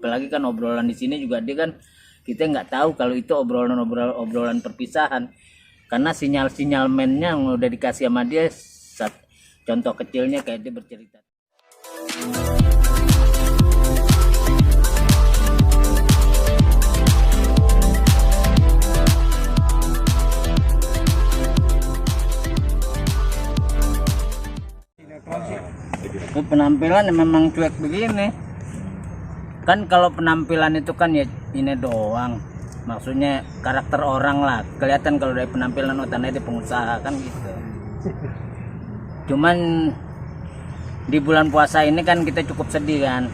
apalagi kan obrolan di sini juga dia kan kita nggak tahu kalau itu obrolan perpisahan, karena sinyal mainnya yang udah dikasih sama dia. Contoh kecilnya kayak dia bercerita. Itu penampilan memang cuek begini kan. Kalau penampilan itu kan ya ini doang, maksudnya karakter orang lah kelihatan. Kalau dari penampilan tandanya dia pengusaha kan gitu. Cuman di bulan puasa ini kan kita cukup sedih kan,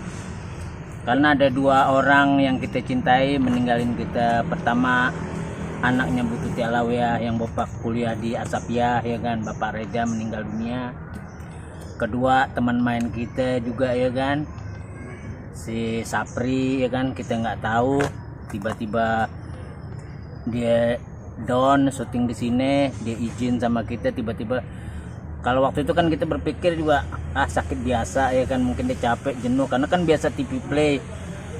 karena ada 2 orang yang kita cintai meninggalin kita. Pertama anaknya Bu Tuti Alawiyah yang bapak kuliah di Asapia ya kan, Bapak Reza meninggal dunia. Kedua teman main kita juga ya kan, si Sapri ya kan, kita nggak tahu tiba-tiba dia down syuting di sini, dia izin sama kita tiba-tiba. Kalau waktu itu kan kita berpikir juga sakit biasa ya kan, mungkin dia capek jenuh karena kan biasa TV play.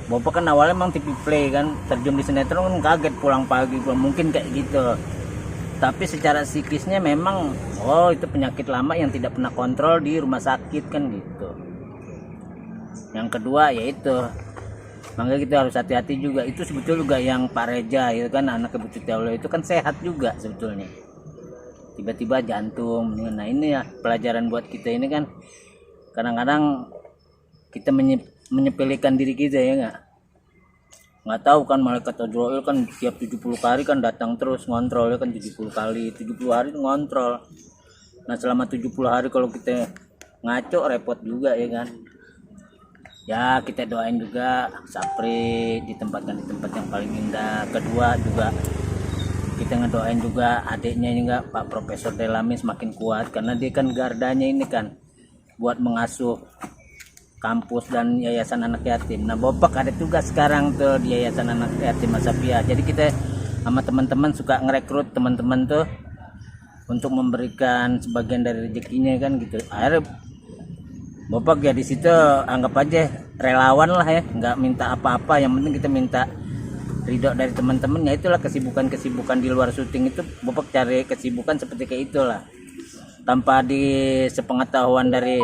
Bapak kan awalnya emang TV play kan, terjun di sinetron kan kaget pulang pagi, mungkin kayak gitu. Tapi secara psikisnya memang itu penyakit lama yang tidak pernah kontrol di rumah sakit kan gitu. Yang kedua yaitu makanya kita harus hati-hati juga. Itu sebetulnya juga yang Pak Reza itu kan, anak Ibu Tuti Alawiyah itu kan sehat juga sebetulnya, tiba-tiba jantung. Nah ini ya pelajaran buat kita ini kan, kadang-kadang kita menyepelekan diri kita ya nggak tahu kan. Malaikat Azrail kan tiap 70 hari kan datang terus ngontrol ya kan, 70 kali 70 hari ngontrol. Nah selama 70 hari kalau kita ngaco repot juga ya kan. Ya kita doain juga Sapri ditempatkan di tempat yang paling indah. Kedua juga kita ngedoain juga adiknya juga Pak Profesor Delami semakin kuat, karena dia kan gardanya ini kan buat mengasuh kampus dan yayasan anak yatim. Nah Bopak ada tugas sekarang tuh di yayasan anak yatim Asapia. Jadi kita sama teman-teman suka ngerekrut teman-teman tuh untuk memberikan sebagian dari rezekinya kan gitu. Akhirnya Bopak ya di situ anggap aja relawan lah ya, nggak minta apa-apa, yang penting kita minta ridho dari teman-teman. Ya itulah kesibukan di luar syuting itu, Bopak cari kesibukan seperti kayak itulah, tanpa di sepengetahuan dari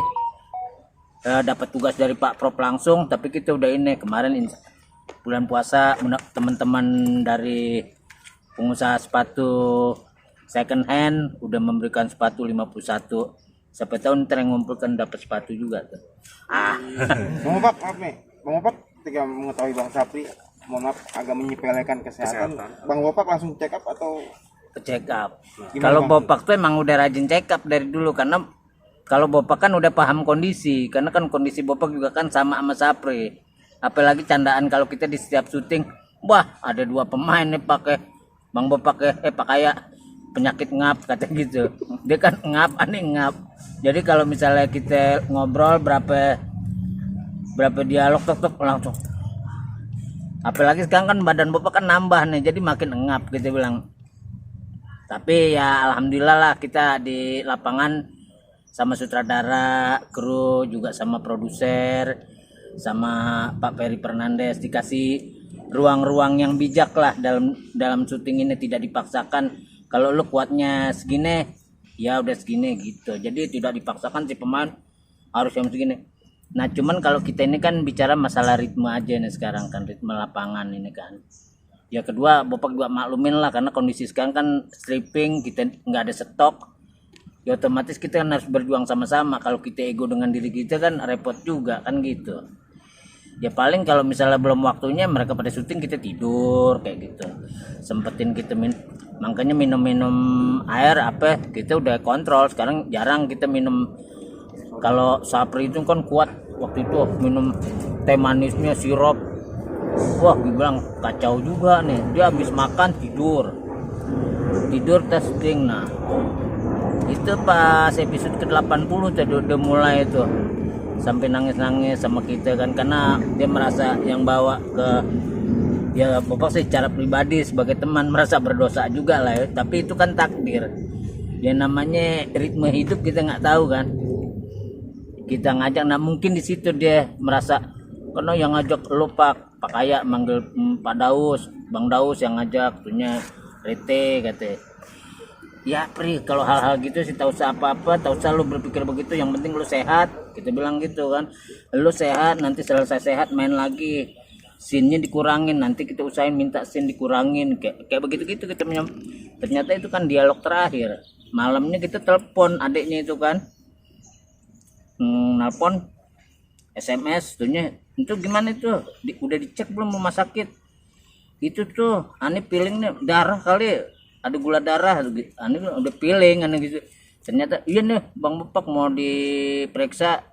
dapat tugas dari Pak Prop langsung. Tapi kita udah ini kemarin bulan puasa teman-teman dari pengusaha sepatu second hand udah memberikan sepatu 51. Siapa tahu ntar yang ngumpulkan dapat sepatu juga tuh. Bang Opak, maaf nih, Bang Opak ketika mengetahui Bang Sapri, mohon maaf agak menyepelekan kesehatan. Bang Opak langsung check up atau check up? Kalau Bopak tuh emang udah rajin check up dari dulu, karena kalau Bopak kan udah paham kondisi, karena kan kondisi Bopak juga kan sama Sapri. Apalagi candaan kalau kita di setiap syuting, wah ada 2 pemain nih pakai Bang Bopak pakai penyakit ngap kata gitu. Dia kan ngap, aneh ngap. Jadi kalau misalnya kita ngobrol berapa dialog tok langsung. Apalagi sekarang kan badan Bopak kan nambah nih, jadi makin ngap kita bilang. Tapi ya alhamdulillah lah kita di lapangan sama sutradara, kru juga sama produser, sama Pak Ferry Fernandes dikasih ruang-ruang yang bijak lah dalam syuting ini. Tidak dipaksakan kalau lu kuatnya segini ya udah segini gitu. Jadi tidak dipaksakan si pemain harus yang segini. Nah cuman kalau kita ini kan bicara masalah ritme aja nih sekarang kan, ritme lapangan ini kan. Ya kedua Bopak juga maklumin lah, karena kondisi sekarang kan stripping, kita nggak ada stok. Ya otomatis kita kan harus berjuang sama-sama. Kalau kita ego dengan diri kita kan repot juga kan gitu. Ya paling kalau misalnya belum waktunya mereka pada syuting kita tidur kayak gitu. Sempetin kita makanya minum air apa kita udah kontrol. Sekarang jarang kita minum. Kalau Sapri itu kan kuat waktu itu minum teh manisnya sirup. Wah gue bilang kacau juga nih. Dia habis makan tidur testing. Nah itu pas episode ke-80 tadi udah mulai itu sampai nangis-nangis sama kita kan, karena dia merasa yang bawa ke ya Bopak secara pribadi sebagai teman merasa berdosa juga lah ya. Tapi itu kan takdir ya, namanya ritme hidup kita nggak tahu kan. Kita ngajak, nah mungkin di situ dia merasa karena yang ngajak lo Pak Pak Kaya manggil Pak Daus, Bang Daus yang ngajak, tuhnya Rete kata. Ya Pri, kalau hal-hal gitu sih tak usah apa-apa, tak usah lu berpikir begitu, yang penting lu sehat. Kita bilang gitu kan. Lu sehat, nanti selesai sehat main lagi. Scene-nya dikurangin, nanti kita usahain minta scene dikurangin. Kayak begitu-gitu kita ternyata itu kan dialog terakhir. Malamnya kita telepon adiknya itu kan. Nelpon SMS tuhnya. Itu gimana itu? Udah dicek belum rumah sakit? Itu tuh, aneh feeling nih darah kali, ada gula darah, aneh udah feeling aneh gitu. Ternyata iya nih Bang Bepak mau diperiksa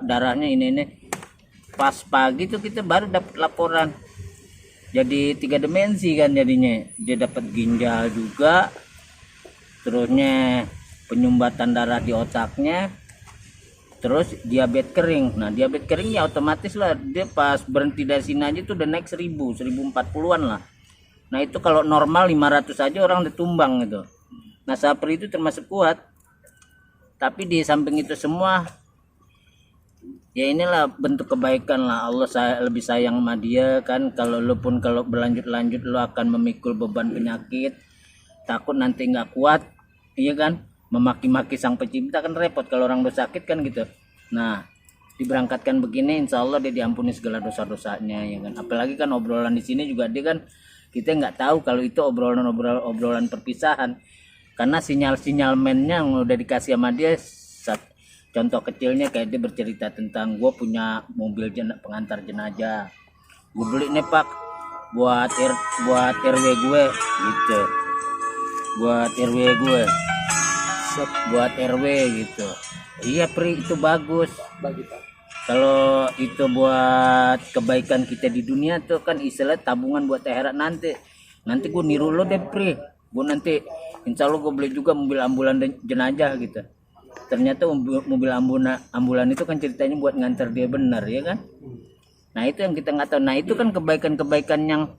darahnya ini. Pas pagi tuh kita baru dapat laporan. Jadi 3 dimensi kan jadinya. Dia dapat ginjal juga, terusnya penyumbatan darah di otaknya, terus diabetes kering. Nah diabetes kering ya otomatis lah, dia pas berhenti dari sini aja tuh udah naik 1040-an lah. Nah itu kalau normal 500 aja orang udah tumbang gitu. Nah Sapri itu termasuk kuat, tapi di samping itu semua ya inilah bentuk kebaikan lah. Allah lebih sayang sama dia kan. Kalau lu pun kalau berlanjut-lanjut lu akan memikul beban penyakit, takut nanti nggak kuat, iya kan, memaki-maki sang pencipta kan repot kalau orang udah sakit kan gitu. Nah diberangkatkan begini, insya Allah dia diampuni segala dosa-dosanya ya kan. Apalagi kan obrolan di sini juga dia kan, kita nggak tahu kalau itu obrolan perpisahan, karena sinyal-sinyal mainnya yang udah dikasih sama dia. Contoh kecilnya kayak dia bercerita tentang gue punya mobil pengantar jenazah, gue beli nih Pak buat RW gue gitu, buat RW gue, buat RW gitu. Iya Pri, itu bagus. Kalau itu buat kebaikan kita di dunia tuh kan istilah tabungan buat akhirat nanti. Nanti gue niru lo deh Pri, gue nanti insya Allah gue beli juga mobil ambulan jenazah gitu. Ternyata mobil ambulan itu kan ceritanya buat nganter dia benar ya kan. Nah itu yang kita nggak tahu. Nah itu kan kebaikan-kebaikan yang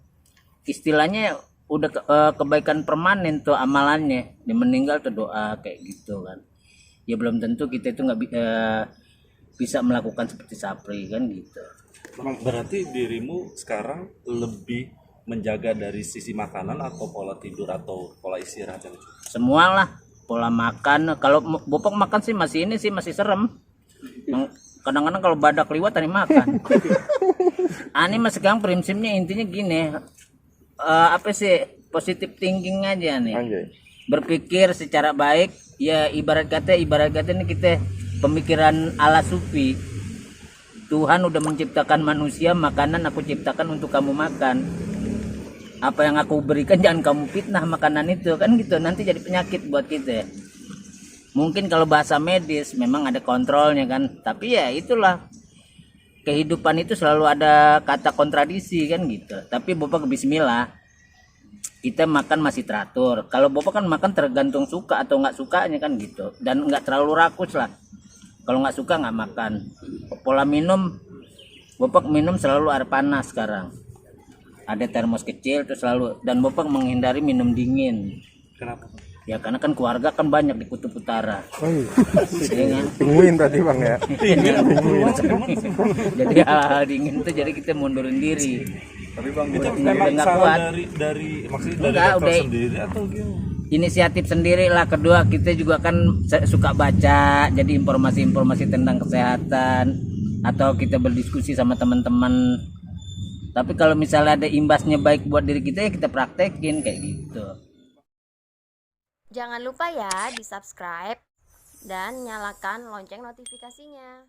istilahnya udah kebaikan permanen tuh amalannya. Dia meninggal tuh doa kayak gitu kan. Ya belum tentu kita itu nggak bisa melakukan seperti Sapri kan gitu. Berarti dirimu sekarang lebih menjaga dari sisi makanan atau pola tidur atau pola istirahat? Semua lah, pola makan. Kalau Bopak makan sih masih serem. Kadang-kadang kalau badak liwat tadi makan. Ani mas sekarang prinsipnya intinya gini, apa sih, positive thinking aja nih. Anjay. Berpikir secara baik. Ya ibarat kata ini kita pemikiran ala sufi. Tuhan udah menciptakan manusia, makanan aku ciptakan untuk kamu makan. Apa yang aku berikan jangan kamu fitnah makanan itu kan gitu, nanti jadi penyakit buat kita. Mungkin kalau bahasa medis memang ada kontrolnya kan, tapi ya itulah kehidupan itu selalu ada kata kontradisi kan gitu. Tapi Bapak bismillah, kita makan masih teratur. Kalau Bapak kan makan tergantung suka atau nggak sukanya kan gitu, dan nggak terlalu rakus lah. Kalau nggak suka nggak makan. Pola minum, Bapak minum selalu air panas sekarang. Ada termos kecil tuh selalu, dan Bapak menghindari minum dingin. Kenapa? Ya karena kan keluarga kan banyak di Kutub Utara. Oh iya. Ya kan? Tungguin tadi Bang ya. Jadi hal-hal dingin tuh jadi kita mundurin diri. Tapi Bang, itu Udah memang nggak saran kuat. dari maksudnya dari Enggak, dokter udah. sendiri atau gimana? Inisiatif sendiri lah. Kedua kita juga kan suka baca, jadi informasi-informasi tentang kesehatan, atau kita berdiskusi sama teman-teman. Tapi kalau misalnya ada imbasnya baik buat diri kita, ya kita praktekin kayak gitu. Jangan lupa ya di subscribe dan nyalakan lonceng notifikasinya.